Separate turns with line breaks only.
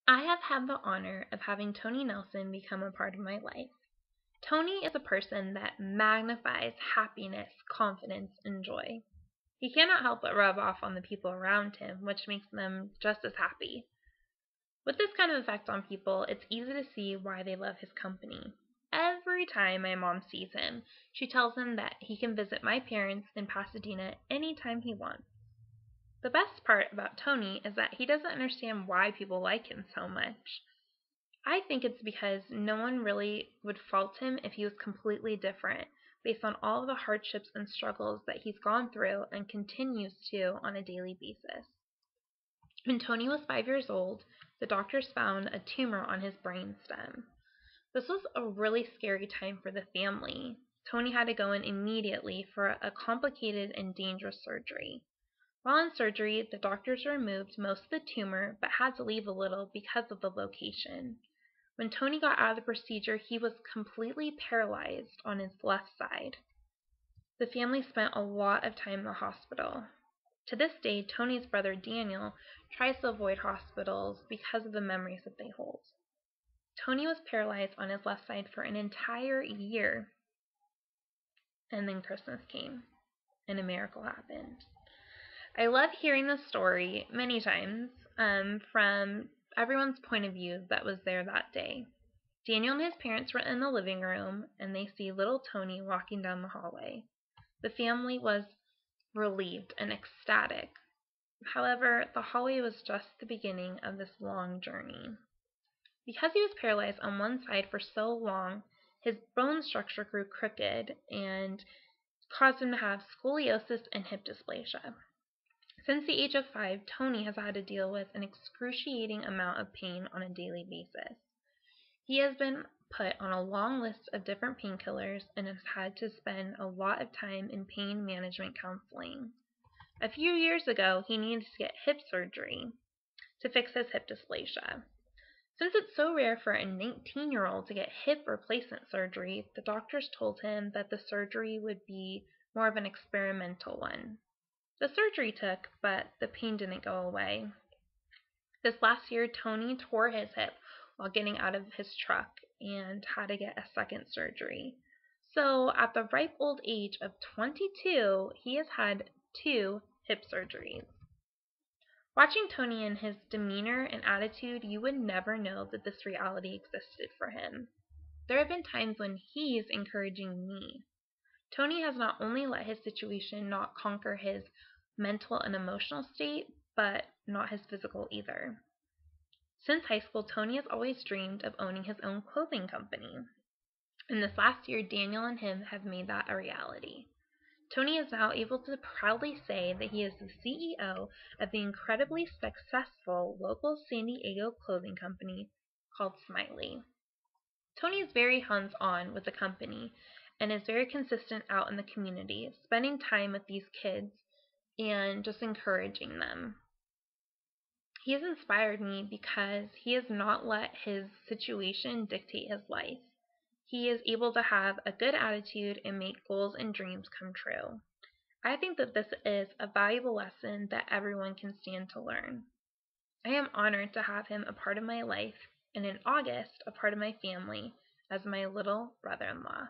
I have had the honor of having Tony Nelson become a part of my life. Tony is a person that magnifies happiness, confidence, and joy. He cannot help but rub off on the people around him, which makes them just as happy. With this kind of effect on people, it's easy to see why they love his company. Every time my mom sees him, she tells him that he can visit my parents in Pasadena anytime he wants. The best part about Tony is that he doesn't understand why people like him so much. I think it's because no one really would fault him if he was completely different, based on all of the hardships and struggles that he's gone through and continues to on a daily basis. When Tony was 5 years old, the doctors found a tumor on his brain stem. This was a really scary time for the family. Tony had to go in immediately for a complicated and dangerous surgery. While in surgery, the doctors removed most of the tumor but had to leave a little because of the location. When Tony got out of the procedure, he was completely paralyzed on his left side. The family spent a lot of time in the hospital. To this day, Tony's brother Daniel tries to avoid hospitals because of the memories that they hold. Tony was paralyzed on his left side for an entire year, and then Christmas came, and a miracle happened. I love hearing this story many times from everyone's point of view that was there that day. Daniel and his parents were in the living room, and they see little Tony walking down the hallway. The family was relieved and ecstatic. However, the hallway was just the beginning of this long journey. Because he was paralyzed on one side for so long, his bone structure grew crooked and caused him to have scoliosis and hip dysplasia. Since the age of 5, Tony has had to deal with an excruciating amount of pain on a daily basis. He has been put on a long list of different painkillers and has had to spend a lot of time in pain management counseling. A few years ago, he needed to get hip surgery to fix his hip dysplasia. Since it's so rare for a 19-year-old to get hip replacement surgery, the doctors told him that the surgery would be more of an experimental one. The surgery took, but the pain didn't go away. This last year, Tony tore his hip while getting out of his truck and had to get a second surgery. So, at the ripe old age of 22, he has had 2 hip surgeries. Watching Tony and his demeanor and attitude, you would never know that this reality existed for him. There have been times when he's encouraging me. Tony has not only let his situation not conquer his mental and emotional state, but not his physical either. Since high school, Tony has always dreamed of owning his own clothing company. And this last year, Daniel and him have made that a reality. Tony is now able to proudly say that he is the CEO of the incredibly successful local San Diego clothing company called Smiley. Tony is very hands-on with the company and is very consistent out in the community, spending time with these kids and just encouraging them. He has inspired me because he has not let his situation dictate his life. He is able to have a good attitude and make goals and dreams come true. I think that this is a valuable lesson that everyone can stand to learn. I am honored to have him a part of my life, and in August, a part of my family as my little brother-in-law.